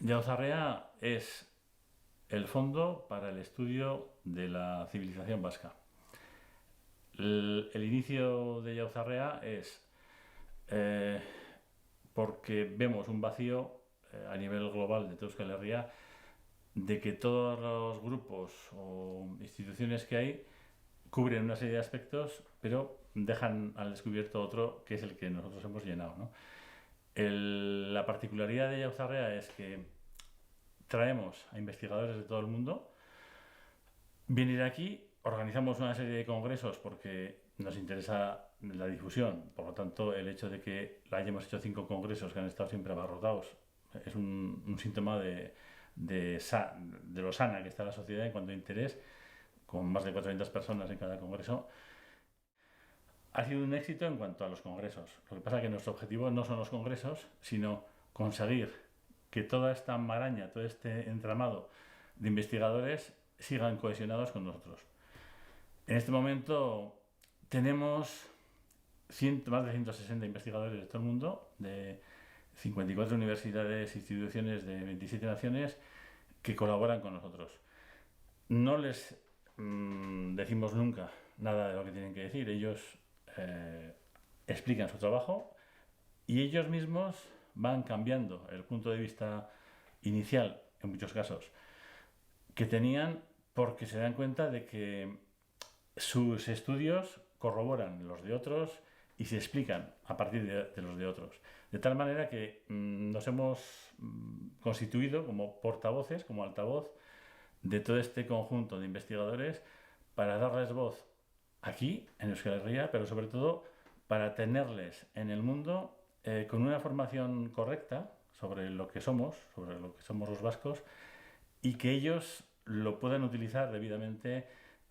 Yauzarrea es el fondo para el estudio de la civilización vasca. El inicio de Yauzarrea es porque vemos un vacío a nivel global de toda Euskal Herria, de que todos los grupos o instituciones que hay cubren una serie de aspectos, pero dejan al descubierto otro que es el que nosotros hemos llenado, ¿no? La particularidad de Yauzarrea es que traemos a investigadores de todo el mundo, vienen aquí, organizamos una serie de congresos porque nos interesa la difusión, por lo tanto el hecho de que hayamos hecho 5 congresos que han estado siempre abarrotados es un síntoma de lo sana que está la sociedad en cuanto a interés, con más de 400 personas en cada congreso. Ha sido un éxito en cuanto a los congresos. Lo que pasa es que nuestro objetivo no son los congresos, sino conseguir que toda esta maraña, todo este entramado de investigadores sigan cohesionados con nosotros. En este momento tenemos más de 160 investigadores de todo el mundo, de 54 universidades e instituciones de 27 naciones que colaboran con nosotros. No les decimos nunca nada de lo que tienen que decir, ellos explican su trabajo y ellos mismos van cambiando el punto de vista inicial, en muchos casos, que tenían, porque se dan cuenta de que sus estudios corroboran los de otros y se explican a partir de los de otros. De tal manera que nos hemos constituido como portavoces, como altavoz de todo este conjunto de investigadores para darles voz aquí, en Euskal Herria, pero sobre todo para tenerles en el mundo con una formación correcta sobre lo que somos los vascos, y que ellos lo puedan utilizar debidamente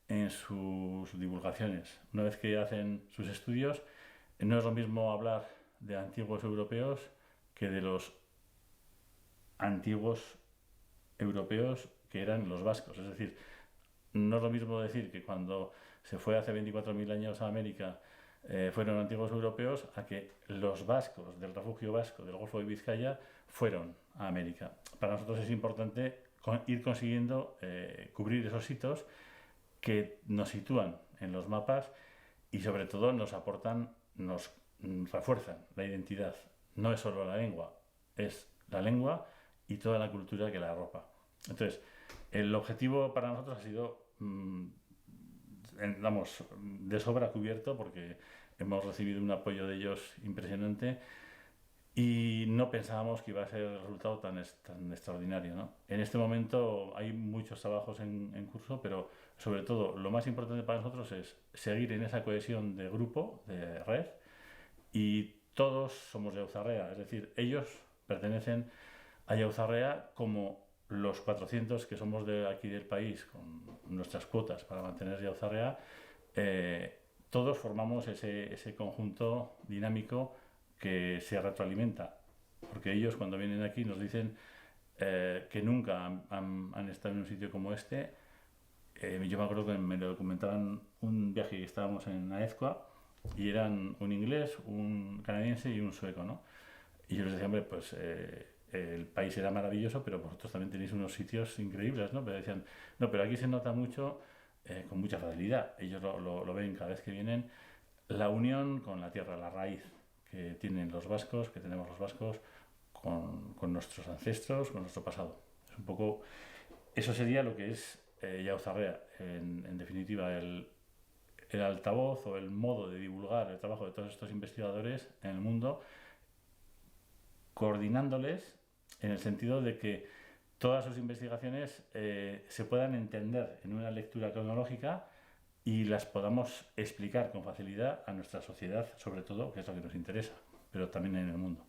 en sus divulgaciones. Una vez que hacen sus estudios, no es lo mismo hablar de antiguos europeos que de los antiguos europeos que eran los vascos. Es decir, no es lo mismo decir que cuando se fue hace 24.000 años a América fueron antiguos europeos, a que los vascos del refugio vasco del Golfo de Vizcaya fueron a América. Para nosotros es importante ir consiguiendo cubrir esos hitos que nos sitúan en los mapas y sobre todo nos refuerzan la identidad. No es solo la lengua, es la lengua y toda la cultura que la arropa. Entonces, el objetivo para nosotros ha sido, de sobra cubierto, porque hemos recibido un apoyo de ellos impresionante y no pensábamos que iba a ser el resultado tan extraordinario, ¿no? En este momento hay muchos trabajos en curso, pero sobre todo lo más importante para nosotros es seguir en esa cohesión de grupo, de red, y todos somos de Yauzarrea, es decir, ellos pertenecen a Yauzarrea como los 400 que somos de aquí del país, con nuestras cuotas para mantener Yauzarrea, todos formamos ese conjunto dinámico que se retroalimenta, porque ellos cuando vienen aquí nos dicen que nunca han estado en un sitio como este. Yo me acuerdo que me lo comentaban un viaje que estábamos en Aezkoa y eran un inglés, un canadiense y un sueco, ¿no? Y yo les decía, hombre, pues el país era maravilloso, pero vosotros también tenéis unos sitios increíbles, ¿no? Pero decían, no, pero aquí se nota mucho, con mucha facilidad. Ellos lo ven cada vez que vienen, la unión con la tierra, la raíz que tienen los vascos, que tenemos los vascos, con nuestros ancestros, con nuestro pasado. Es un poco, eso sería lo que es Yauzarrea, en definitiva, el altavoz o el modo de divulgar el trabajo de todos estos investigadores en el mundo, coordinándoles en el sentido de que todas sus investigaciones se puedan entender en una lectura cronológica y las podamos explicar con facilidad a nuestra sociedad, sobre todo, que es lo que nos interesa, pero también en el mundo.